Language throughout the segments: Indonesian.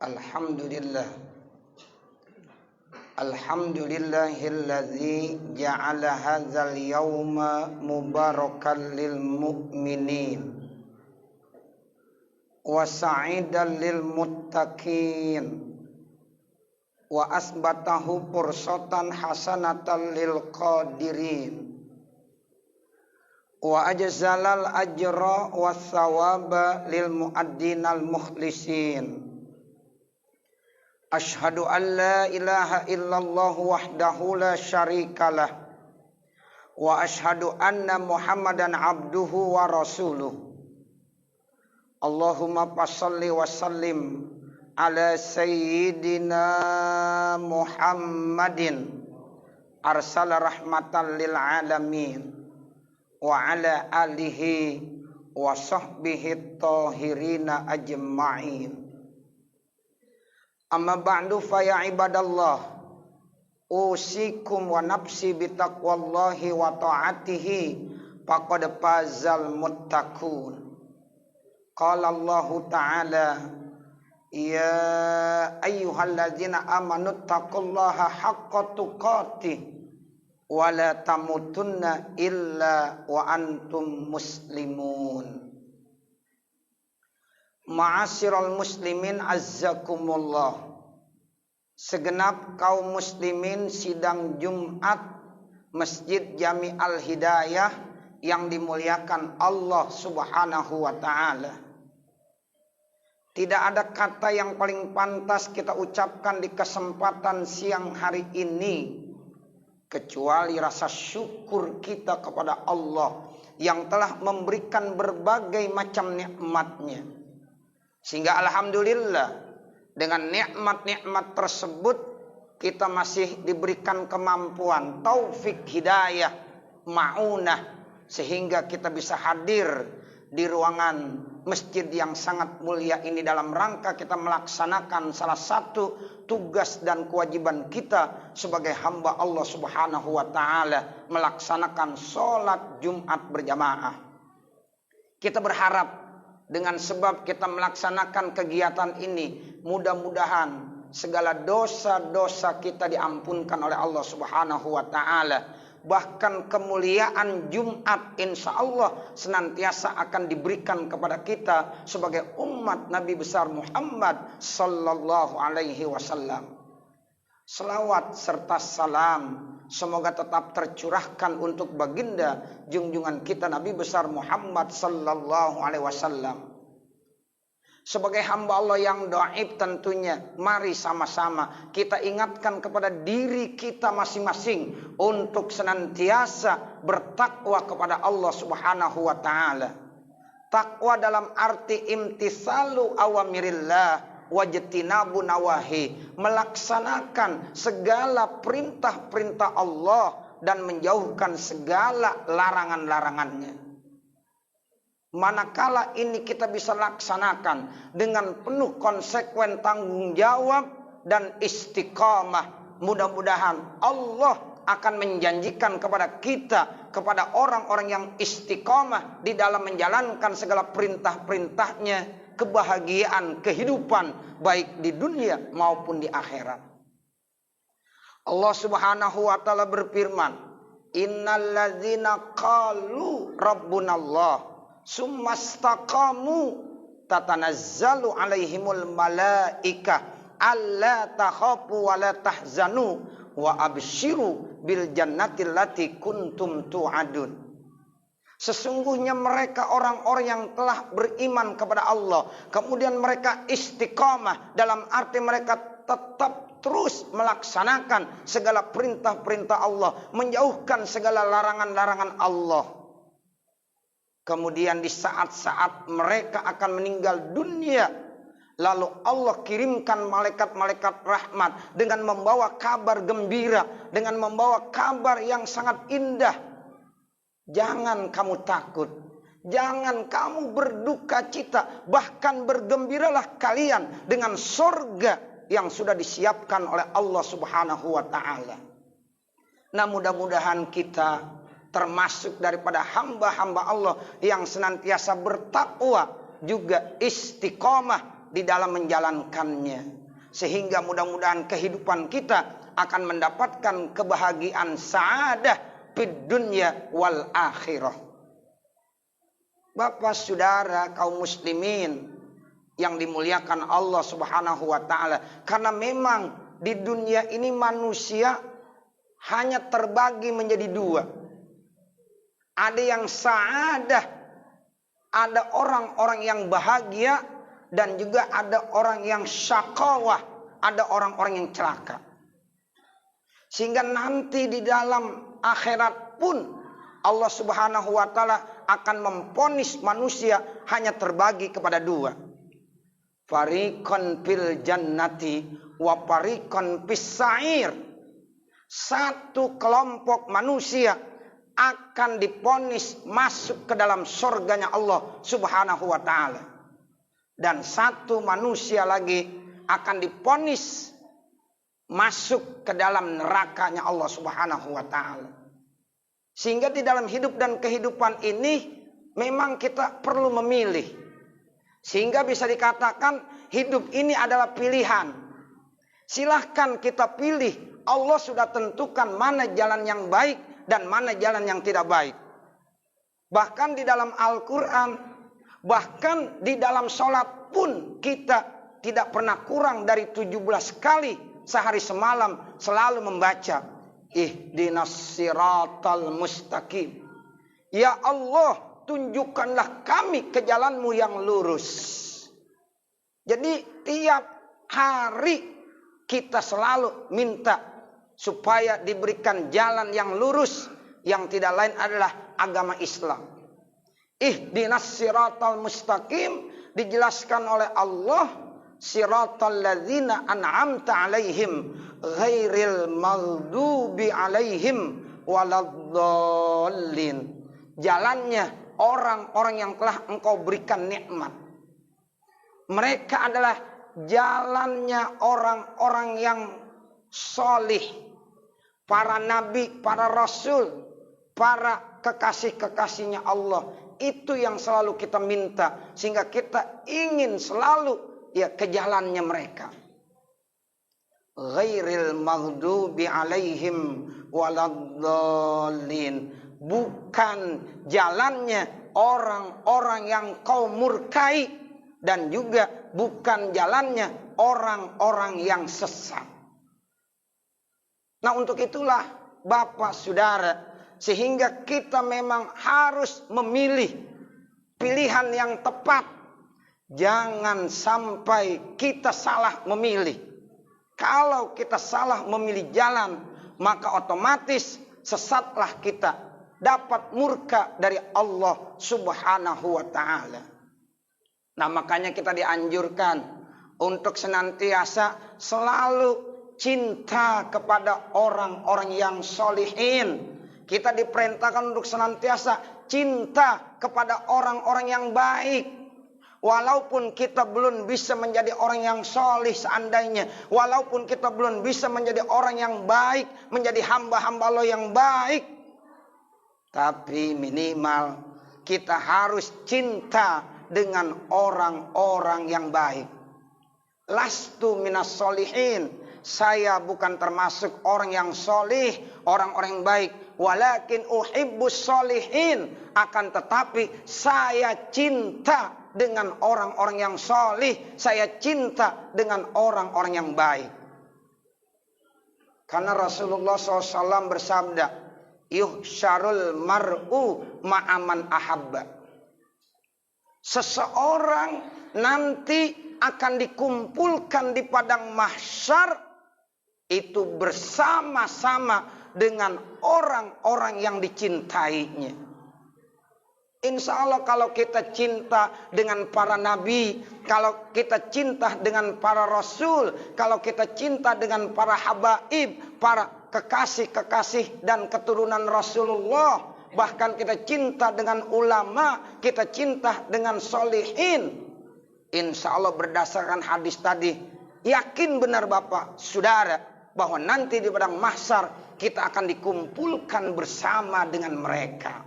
Alhamdulillah. Alhamdulillahilladzi ja'ala hadzal yauma mubarakan lil mu'minin wa sa'idan lil muttaqin wa asbatahu fursatan hasanatan lil qadirin wa ajzalal ajra was thawaba lil muaddinal mukhlisin. Ashhadu an la ilaha illallah wahdahu la syarikalah wa ashhadu anna Muhammadan abduhu wa rasuluh. Allahumma passalli wa sallim ala sayyidina Muhammadin arsala rahmatan lil alamin wa ala alihi wa sahbihi tahirina ajma'in. Amma ba'du fa ya ibadallah, usikum wa nafsi bitaqwallahi wa ta'atihi faqad fazal muttaqun. Qala Allah ta'ala, ya ayyuhalladzina amanu taqullaha haqqa tuqatih wa la tamutunna illa wa antum muslimun. Ma'asyiral muslimin azzakumullah. Segenap kaum muslimin sidang Jumat Masjid Jami Al-Hidayah yang dimuliakan Allah Subhanahu wa taala. Tidak ada kata yang paling pantas kita ucapkan di kesempatan siang hari ini kecuali rasa syukur kita kepada Allah yang telah memberikan berbagai macam nikmat-Nya. Sehingga alhamdulillah dengan nikmat-nikmat tersebut kita masih diberikan kemampuan, taufik, hidayah, ma'unah, sehingga kita bisa hadir di ruangan masjid yang sangat mulia ini dalam rangka kita melaksanakan salah satu tugas dan kewajiban kita sebagai hamba Allah Subhanahu wa taala, melaksanakan sholat Jumat berjamaah. Kita berharap dengan sebab kita melaksanakan kegiatan ini, mudah-mudahan segala dosa-dosa kita diampunkan oleh Allah Subhanahu wa taala. Bahkan kemuliaan Jumat insya Allah senantiasa akan diberikan kepada kita sebagai umat Nabi besar Muhammad sallallahu alaihi wasallam. Selawat serta salam semoga tetap tercurahkan untuk baginda junjungan kita Nabi besar Muhammad sallallahu alaihi wasallam. Sebagai hamba Allah yang dhaif tentunya, mari sama-sama kita ingatkan kepada diri kita masing-masing untuk senantiasa bertakwa kepada Allah Subhanahu wa taala. Takwa dalam arti imtisalu awamirillah wajtinabu nawahi, melaksanakan segala perintah-perintah Allah dan menjauhkan segala larangan-larangannya. Manakala ini kita bisa laksanakan dengan penuh konsekuen tanggung jawab dan istiqamah, mudah-mudahan Allah akan menjanjikan kepada kita, kepada orang-orang yang istiqamah di dalam menjalankan segala perintah-perintahnya, kebahagiaan kehidupan baik di dunia maupun di akhirat. Allah Subhanahu wa taala berfirman, innalladzina qalu rabbunallah summastaqamu tatanazzalu alaihimul malaikah alla takhafu wa la tahzanu wa abshiru bil jannati allati kuntum tu'adun. Sesungguhnya mereka orang-orang yang telah beriman kepada Allah, kemudian mereka istiqamah dalam arti mereka tetap terus melaksanakan segala perintah-perintah Allah, menjauhkan segala larangan-larangan Allah. Kemudian di saat-saat mereka akan meninggal dunia, lalu Allah kirimkan malaikat-malaikat rahmat dengan membawa kabar gembira, dengan membawa kabar yang sangat indah. Jangan kamu takut, jangan kamu berduka cita, bahkan bergembiralah kalian dengan surga yang sudah disiapkan oleh Allah Subhanahu wa taala. Nah, mudah-mudahan kita termasuk daripada hamba-hamba Allah yang senantiasa bertakwa, juga istiqomah di dalam menjalankannya. Sehingga mudah-mudahan kehidupan kita akan mendapatkan kebahagiaan sa'adah fid dunya wal akhirah. Bapak saudara kaum muslimin yang dimuliakan Allah Subhanahu wa taala, karena memang di dunia ini manusia hanya terbagi menjadi dua. Ada yang sa'adah, ada orang-orang yang bahagia, dan juga ada orang yang syaqawah, ada orang-orang yang celaka. Sehingga nanti di dalam akhirat pun Allah Subhanahu wa taala akan memvonis manusia hanya terbagi kepada dua. Fariqan fil jannati wa fariqan fis sa'ir. Satu kelompok manusia akan divonis masuk ke dalam surganya Allah Subhanahu wa taala. Dan satu manusia lagi akan divonis masuk ke dalam nerakanya Allah Subhanahu wa taala. Sehingga di dalam hidup dan kehidupan ini memang kita perlu memilih. Sehingga bisa dikatakan hidup ini adalah pilihan. Silahkan kita pilih. Allah sudah tentukan mana jalan yang baik dan mana jalan yang tidak baik. Bahkan di dalam Al-Quran, bahkan di dalam sholat pun kita tidak pernah kurang dari 17 kali sehari semalam selalu membaca ihdinas siratal mustaqim. Ya Allah, tunjukkanlah kami ke jalanmu yang lurus. Jadi tiap hari kita selalu minta supaya diberikan jalan yang lurus, yang tidak lain adalah agama Islam. Ihdinas siratal mustaqim dijelaskan oleh Allah, siratal ladzina an'amta alaihim ghairil maghdubi alaihim waladdallin. Jalannya orang-orang yang telah engkau berikan nikmat. Mereka adalah jalannya orang-orang yang solih, para nabi, para rasul, para kekasih-kekasihnya Allah. Itu yang selalu kita minta, sehingga kita ingin selalu ke jalannya mereka. Ghairil maghdubi alaihim waladdallin. Bukan jalannya orang-orang yang kau murkai, dan juga bukan jalannya orang-orang yang sesat. Nah, untuk itulah Bapak Saudara, sehingga kita memang harus memilih pilihan yang tepat. Jangan sampai kita salah memilih. Kalau kita salah memilih jalan, maka otomatis sesatlah kita, dapat murka dari Allah Subhanahu wa taala. Nah, makanya kita dianjurkan untuk senantiasa selalu cinta kepada orang-orang yang solihin. Kita diperintahkan untuk senantiasa cinta kepada orang-orang yang baik. Walaupun kita belum bisa menjadi orang yang solih seandainya. Walaupun kita belum bisa menjadi orang yang baik. Menjadi hamba-hamba Allah yang baik. Tapi minimal kita harus cinta dengan orang-orang yang baik. Lastu minas solihin. Saya bukan termasuk orang yang solih, orang-orang yang baik. Walakin uhibbus solihin. Akan tetapi saya cinta dengan orang-orang yang solih. Saya cinta dengan orang-orang yang baik. Karena Rasulullah SAW bersabda, yuhsyarul mar'u ma'aman ahabba. Seseorang nanti akan dikumpulkan di padang mahsyar itu bersama-sama dengan orang-orang yang dicintainya. Insya Allah kalau kita cinta dengan para nabi, kalau kita cinta dengan para rasul, kalau kita cinta dengan para habaib, para kekasih-kekasih dan keturunan Rasulullah, bahkan kita cinta dengan ulama, kita cinta dengan solihin, insya Allah berdasarkan hadis tadi, yakin benar Bapak, Saudara, bahwa nanti di padang mahsyar kita akan dikumpulkan bersama dengan mereka.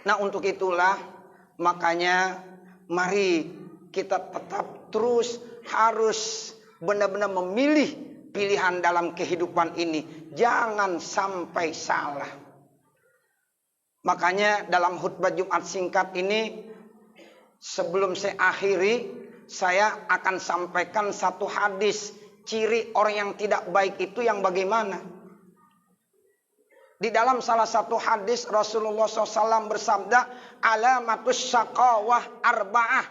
Nah, untuk itulah makanya mari kita tetap terus harus benar-benar memilih pilihan dalam kehidupan ini. Jangan sampai salah. Makanya dalam khutbah Jumat singkat ini, sebelum saya akhiri, saya akan sampaikan satu hadis. Ciri orang yang tidak baik itu yang bagaimana? Di dalam salah satu hadis Rasulullah SAW bersabda, alamatus syaqawah arba'ah.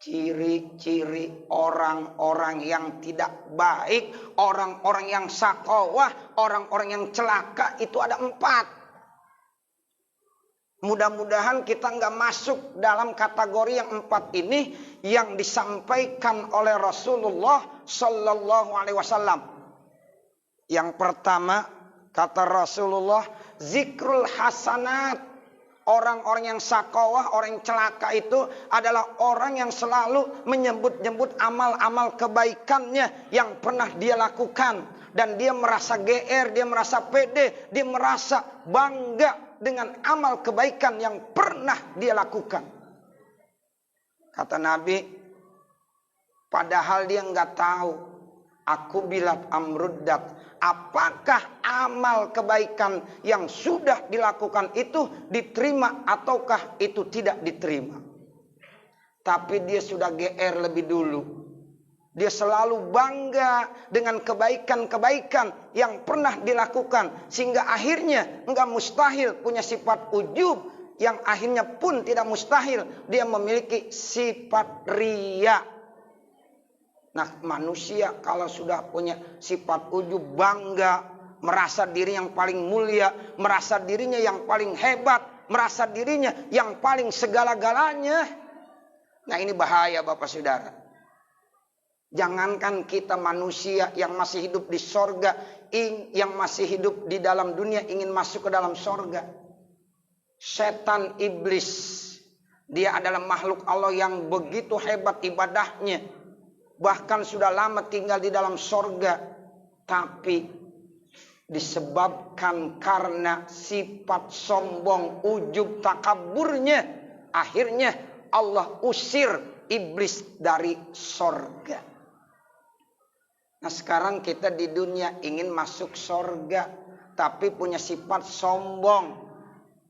Ciri-ciri orang-orang yang tidak baik, orang-orang yang syaqawah, orang-orang yang celaka itu ada 4. Mudah-mudahan kita nggak masuk dalam kategori yang 4 ini yang disampaikan oleh Rasulullah Sallallahu Alaihi Wasallam. Yang pertama, kata Rasulullah, zikrul hasanat. Orang-orang yang sakawah, orang yang celaka itu adalah orang yang selalu menyebut-nyebut amal-amal kebaikannya yang pernah dia lakukan. Dan dia merasa GR, dia merasa pede, dia merasa bangga dengan amal kebaikan yang pernah dia lakukan. Kata Nabi, padahal dia nggak tahu. Aku bilat amruddat. Apakah amal kebaikan yang sudah dilakukan itu diterima ataukah itu tidak diterima? Tapi dia sudah GR lebih dulu. Dia selalu bangga dengan kebaikan-kebaikan yang pernah dilakukan. Sehingga akhirnya enggak mustahil punya sifat ujub. Yang akhirnya pun tidak mustahil dia memiliki sifat riya. Nah, manusia kalau sudah punya sifat ujub, bangga, merasa diri yang paling mulia, merasa dirinya yang paling hebat, merasa dirinya yang paling segala-galanya. Nah, ini bahaya Bapak Saudara. Jangankan kita manusia yang masih hidup di sorga, yang masih hidup di dalam dunia ingin masuk ke dalam sorga. Setan iblis, dia adalah makhluk Allah yang begitu hebat ibadahnya. Bahkan sudah lama tinggal di dalam sorga. Tapi disebabkan karena sifat sombong, ujub, takaburnya, akhirnya Allah usir iblis dari sorga. Nah, sekarang kita di dunia ingin masuk sorga, tapi punya sifat sombong.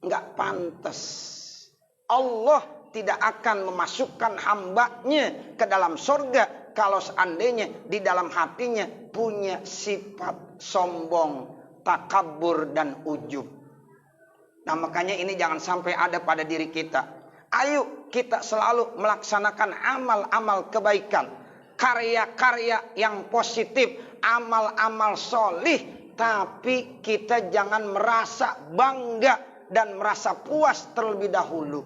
Nggak pantas. Allah tidak akan memasukkan hambanya ke dalam sorga kalau seandainya di dalam hatinya punya sifat sombong, takabur, dan ujub. Nah, makanya ini jangan sampai ada pada diri kita. Ayo kita selalu melaksanakan amal-amal kebaikan, karya-karya yang positif, amal-amal solih. Tapi kita jangan merasa bangga dan merasa puas terlebih dahulu.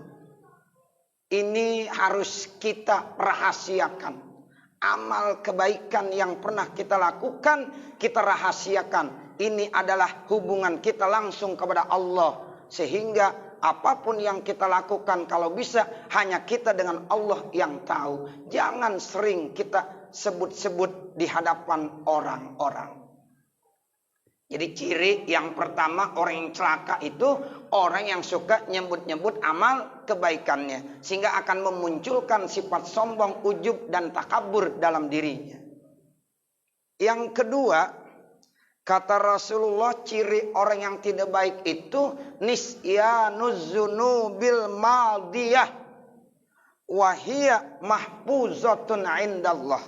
Ini harus kita rahasiakan. Amal kebaikan yang pernah kita lakukan, kita rahasiakan. Ini adalah hubungan kita langsung kepada Allah. Sehingga apapun yang kita lakukan, kalau bisa hanya kita dengan Allah yang tahu. Jangan sering kita sebut-sebut di hadapan orang-orang. Jadi ciri yang pertama orang yang celaka itu orang yang suka nyebut-nyebut amal kebaikannya. Sehingga akan memunculkan sifat sombong, ujub, dan takabur dalam dirinya. Yang kedua, kata Rasulullah, ciri orang yang tidak baik itu nisyanuz dzunubil madiyah wa hiya mahfuzatun indallah.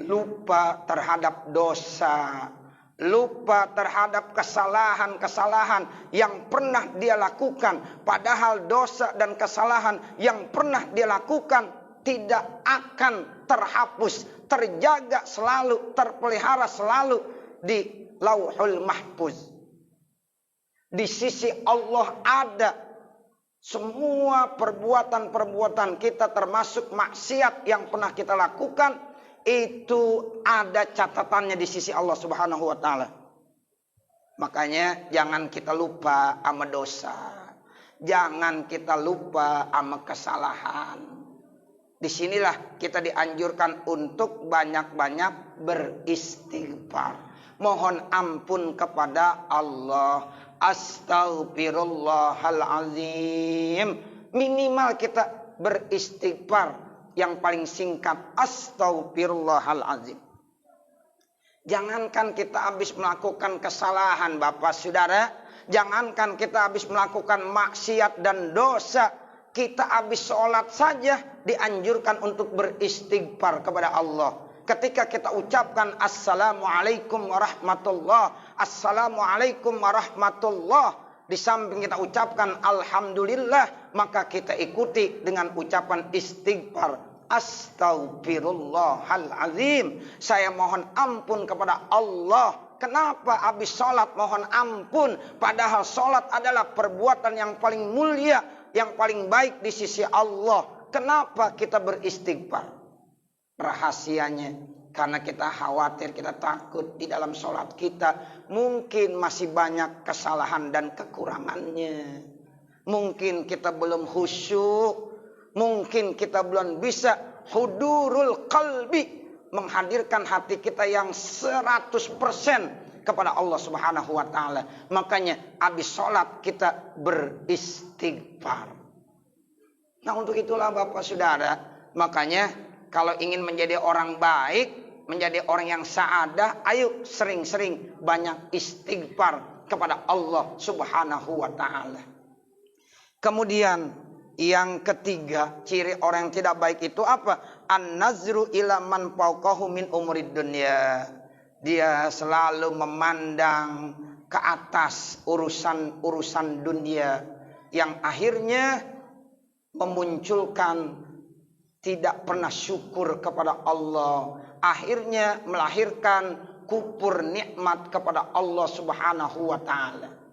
Lupa terhadap dosa, lupa terhadap kesalahan-kesalahan yang pernah dia lakukan. Padahal dosa dan kesalahan yang pernah dia lakukan tidak akan terhapus, terjaga selalu, terpelihara selalu di Lauhul Mahfuz. Di sisi Allah ada semua perbuatan-perbuatan kita, termasuk maksiat yang pernah kita lakukan, itu ada catatannya di sisi Allah Subhanahu wa taala. Makanya jangan kita lupa sama dosa. Jangan kita lupa sama kesalahan. Disinilah kita dianjurkan untuk banyak-banyak beristighfar. Mohon ampun kepada Allah. Astaghfirullahalazim. Minimal kita beristighfar yang paling singkat, astaghfirullahalazim. Jangankan kita habis melakukan kesalahan Bapak Saudara, jangankan kita habis melakukan maksiat dan dosa, kita habis sholat saja dianjurkan untuk beristighfar kepada Allah. Ketika kita ucapkan assalamualaikum warahmatullah, assalamualaikum warahmatullah, di samping kita ucapkan alhamdulillah, maka kita ikuti dengan ucapan istighfar. Astaghfirullahalazim. Saya mohon ampun kepada Allah. Kenapa habis sholat mohon ampun? Padahal sholat adalah perbuatan yang paling mulia, yang paling baik di sisi Allah. Kenapa kita beristighfar? Rahasianya, karena kita khawatir, kita takut di dalam sholat kita mungkin masih banyak kesalahan dan kekurangannya. Mungkin kita belum khusyuk. Mungkin kita belum bisa hudurul qalbi, menghadirkan hati kita yang 100% kepada Allah Subhanahu wa taala. Makanya habis sholat kita beristighfar. Nah, untuk itulah Bapak Saudara, makanya kalau ingin menjadi orang baik, menjadi orang yang saadah, ayo sering-sering banyak istighfar kepada Allah Subhanahu wa taala. Kemudian yang ketiga, ciri orang yang tidak baik itu apa? An-nazru ila man fawqahu min umurid dunya. Dia selalu memandang ke atas urusan-urusan dunia, yang akhirnya memunculkan tidak pernah syukur kepada Allah. Akhirnya melahirkan kufur nikmat kepada Allah Subhanahu wa taala.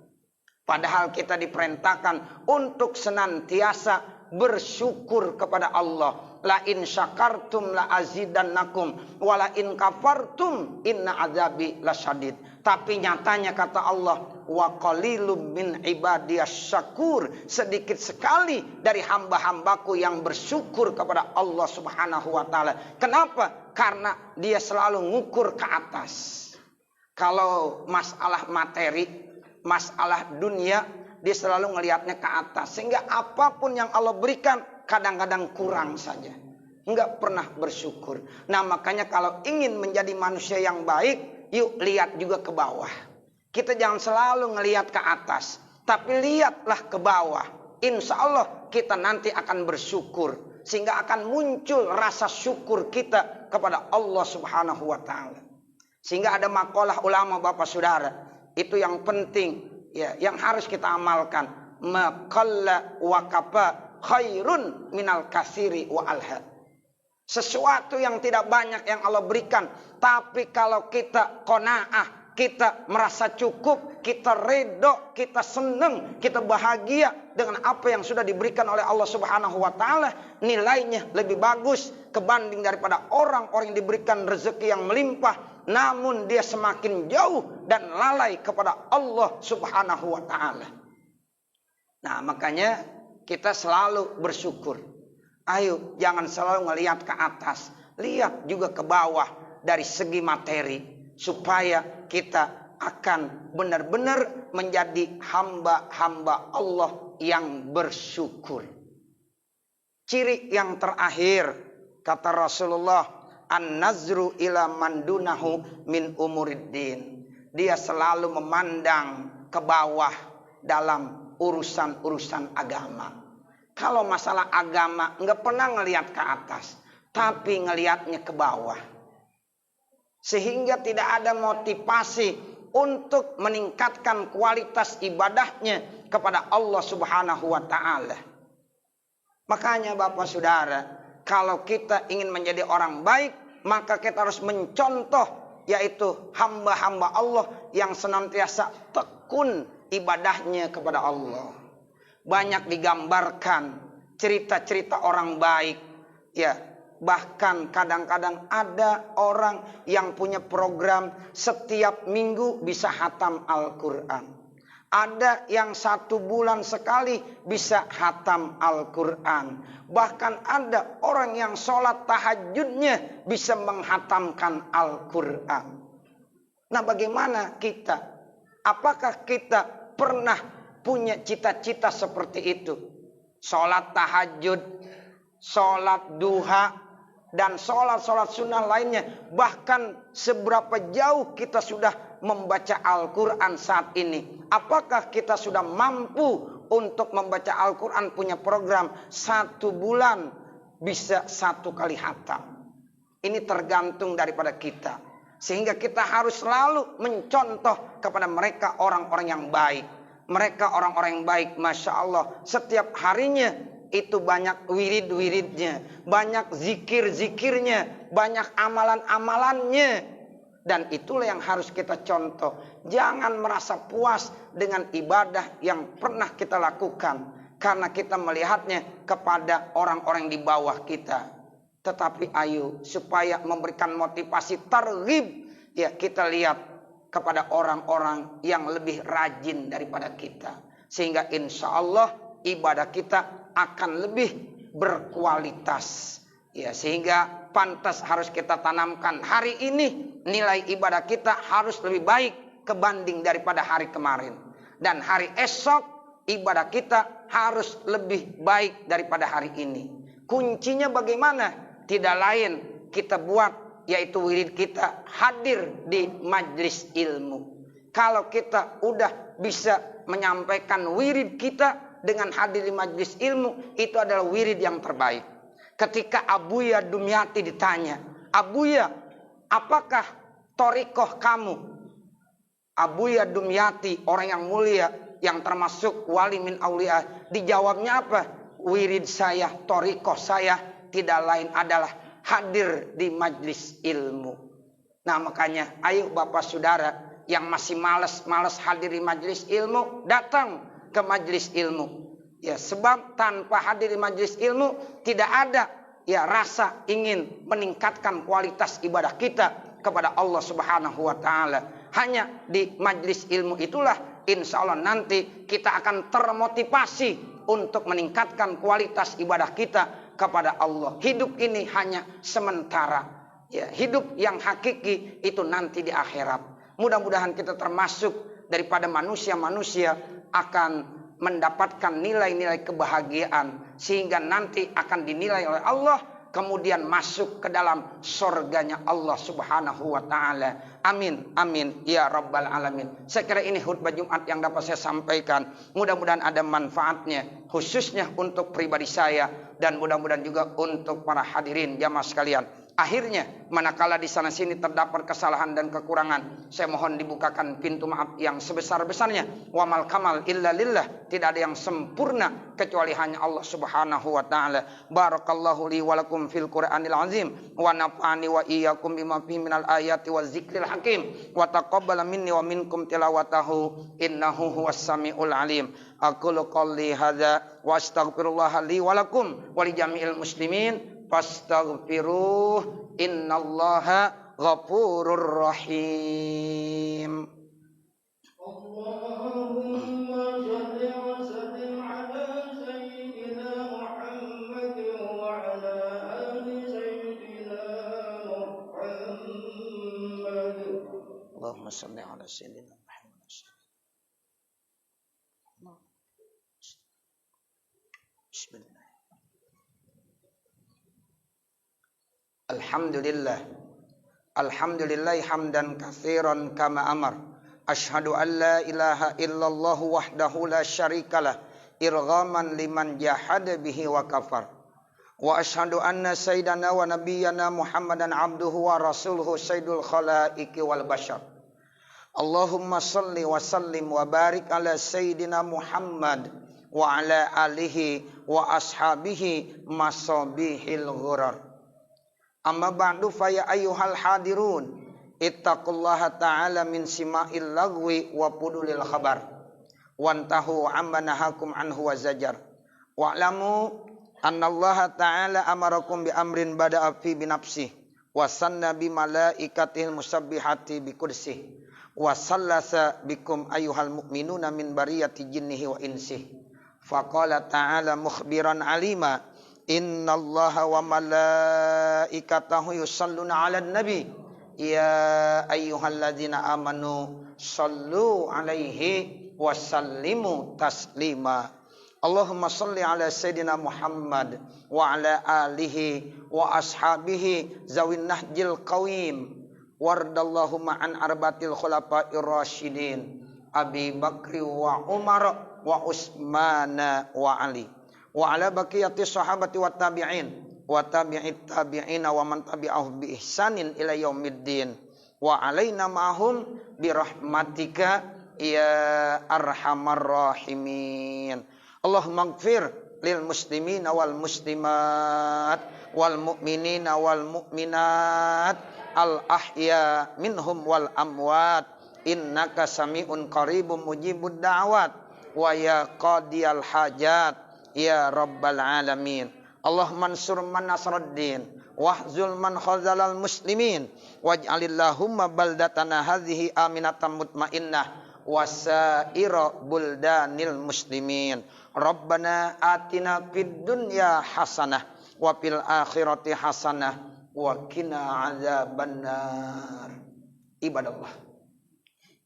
Padahal kita diperintahkan untuk senantiasa bersyukur kepada Allah. La in syakartum la azidannakum wa la in kafartum inna azabi lasyadid. Tapi nyatanya kata Allah, wa qalilum min ibadiyas syakur. Sedikit sekali dari hamba-hambaku yang bersyukur kepada Allah Subhanahu wa taala. Kenapa? Karena dia selalu ngukur ke atas. Kalau masalah materi, masalah dunia, dia selalu ngelihatnya ke atas. Sehingga apapun yang Allah berikan kadang-kadang kurang saja. Enggak pernah bersyukur. Nah, makanya kalau ingin menjadi manusia yang baik, yuk lihat juga ke bawah. Kita jangan selalu ngelihat ke atas, tapi lihatlah ke bawah. Insya Allah kita nanti akan bersyukur. Sehingga akan muncul rasa syukur kita kepada Allah Subhanahu wa taala. Sehingga ada makalah ulama Bapak Saudara, itu yang penting ya, yang harus kita amalkan. Maqalla wa kafa khairun minal kasiri wa alha. Sesuatu yang tidak banyak yang Allah berikan, tapi kalau kita qanaah, kita merasa cukup, kita ridho, kita senang, kita bahagia dengan apa yang sudah diberikan oleh Allah Subhanahu wa taala, nilainya lebih bagus kebanding daripada orang-orang yang diberikan rezeki yang melimpah namun dia semakin jauh dan lalai kepada Allah Subhanahu wa taala. Nah, makanya kita selalu bersyukur. Ayo jangan selalu ngelihat ke atas, lihat juga ke bawah dari segi materi, supaya kita akan benar-benar menjadi hamba-hamba Allah yang bersyukur. Ciri yang terakhir kata Rasulullah, an-nazru ila mandunahu min umuriddin. Dia selalu memandang ke bawah dalam urusan-urusan agama. Kalau masalah agama enggak pernah ngelihat ke atas, tapi ngelihatnya ke bawah. Sehingga tidak ada motivasi untuk meningkatkan kualitas ibadahnya kepada Allah Subhanahu wa taala. Makanya Bapak Saudara, kalau kita ingin menjadi orang baik, maka kita harus mencontoh, yaitu hamba-hamba Allah yang senantiasa tekun ibadahnya kepada Allah. Banyak digambarkan cerita-cerita orang baik, ya. Bahkan kadang-kadang ada orang yang punya program setiap minggu bisa hatam Al-Quran. Ada yang 1 bulan sekali bisa hatam Al-Quran. Bahkan ada orang yang sholat tahajudnya bisa menghatamkan Al-Quran. Nah, bagaimana kita? Apakah kita pernah punya cita-cita seperti itu? Sholat tahajud sholat duha, dan sholat-sholat sunnah lainnya. Bahkan seberapa jauh kita sudah membaca Al-Quran saat ini. Apakah kita sudah mampu untuk membaca Al-Quran, punya program 1 bulan bisa 1 kali khatam? Ini tergantung daripada kita. Sehingga kita harus selalu mencontoh kepada mereka orang-orang yang baik. Mereka orang-orang yang baik, Masya Allah. Setiap harinya itu banyak wirid-wiridnya, banyak zikir-zikirnya, banyak amalan-amalannya. Dan itulah yang harus kita contoh. Jangan merasa puas dengan ibadah yang pernah kita lakukan, karena kita melihatnya kepada orang-orang di bawah kita. Tetapi ayo, supaya memberikan motivasi targhib, ya kita lihat kepada orang-orang yang lebih rajin daripada kita. Sehingga insya Allah ibadah kita akan lebih berkualitas. Ya, sehingga pantas harus kita tanamkan hari ini nilai ibadah kita harus lebih baik kebanding daripada hari kemarin. Dan hari esok ibadah kita harus lebih baik daripada hari ini. Kuncinya bagaimana? Tidak lain kita buat, yaitu wirid kita hadir di majlis ilmu. Kalau kita udah bisa menyampaikan wirid kita dengan hadir di majlis ilmu, itu adalah wirid yang terbaik. Ketika Abuya Dumyati ditanya, Abuya, apakah thariqah kamu? Abuya Dumyati, orang yang mulia, yang termasuk wali min aulia, dijawabnya apa? Wirid saya, thariqah saya tidak lain adalah hadir di majlis ilmu. Nah makanya ayo Bapak Saudara yang masih malas hadir di majlis ilmu, datang ke majlis ilmu. Ya, sebab tanpa hadir di majlis ilmu tidak ada ya rasa ingin meningkatkan kualitas ibadah kita kepada Allah Subhanahu wa taala. Hanya di majlis ilmu itulah insya Allah nanti kita akan termotivasi untuk meningkatkan kualitas ibadah kita kepada Allah. Hidup ini hanya sementara. Ya, hidup yang hakiki itu nanti di akhirat. Mudah-mudahan kita termasuk daripada manusia-manusia akan mendapatkan nilai-nilai kebahagiaan sehingga nanti akan dinilai oleh Allah, kemudian masuk ke dalam surganya Allah Subhanahu wa taala. Amin amin ya rabbal alamin. Saya kira ini khutbah Jumat yang dapat saya sampaikan. Mudah-mudahan ada manfaatnya khususnya untuk pribadi saya dan mudah-mudahan juga untuk para hadirin jamaah sekalian. Akhirnya manakala di sana sini terdapat kesalahan dan kekurangan, saya mohon dibukakan pintu maaf yang sebesar-besarnya. Wa mal kamal illa lillah, tidak ada yang sempurna kecuali hanya Allah Subhanahu wa taala. Barakallahu li wa lakum fil Qur'anil azim wa nafa'ani wa iyyakum bima fihi minal ayati waz zikril hakim wa taqabbala minni wa minkum tilawatahu innahu huwas samiul alim. Aqulu qouli hadza wa astaghfirullah li wa lakum wa li jami'il muslimin fastaghfiruh innallaha ghafurur rahim. Allahumma shalli wa sallim ala sayyidina Muhammad wa ala ali sayyidina Muhammad. Allahumma shalli ala sayyidina Muhammad. Bismillah. Alhamdulillah. Alhamdulillah hamdan katsiran kama amar. Asyhadu an la ilaha illallah wahdahu la syarikalah irghaman liman jahada bihi wa kafar. Wa asyhadu anna sayyidana wa nabiyyana Muhammadan abduhu wa rasuluhu sayyidul khalaiqi wal bashar. Allahumma salli wa sallim wa barik ala sayyidina Muhammad wa ala alihi wa ashabihi masabihil ghurar. Amma ba'du fa ya ayyuhal hadirun ittaqullaha ta'ala min sima'il lagwi wa pudulil khabar wantahu amma nahakum anhu wa zajar wa'lamu annallaha ta'ala amarakum bi amrin bada'a fi binafsih wa sanna bi malaikatihil musabbihati bi kursih wa sallasa bikum ayyuhal mu'minuna min bariyati jinnihi wa insih faqala ta'ala mukhbiran alima innallaha wa malaikatahu yusalluna 'alan nabi ya ayyuhalladzina amanu sallu 'alaihi wa sallimu taslima. Allahumma salli ala Sayyidina Muhammad wa ala alihi wa ashabihi zawin nahjil qawim. Wardallahumma an arbatil khulafa'ir rasyidin Abi Bakri wa Umar wa Utsman wa Ali wa ala baqiyati sahabati wa tabi'in wa tabi'it tabi'ina wa man tabi'ahum bi ihsanin ila yaumiddin wa alaina ma'hum bi rahmatika ya arhamar rahimin. Allahumma ighfir lil muslimina wal muslimat wal mu'minina wal mu'minat al ahya minhum wal amwat innaka sami'un qaribun mujibud da'wat wa ya qadiyal hajat ya rabbal alamin. Allahumma ansur man nasraddin wahzul man khazalal muslimin waj'alillahumma baldatana hadhihi aminatan mutmainnah wasaira buldanil muslimin. Rabbana atina fid dunya hasanah wa fil akhirati hasanah wa qina adzabannar. Ibadallah,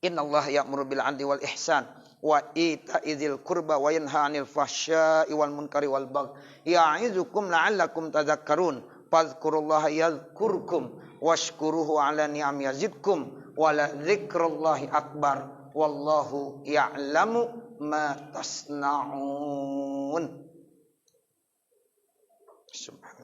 innallaha ya'muru bil 'adli wal ihsan wa ita'i dzil qurba wa yanha 'anil fahsya'i wal munkari wal baghi ya'izukum la'allakum tadhakkarun. Fadhkurullaha yadhkurkum washkuruhu 'ala ni'am yazidkum wa la dzikrullahi akbar wallahu ya'lamu ma tasna'un. Subhan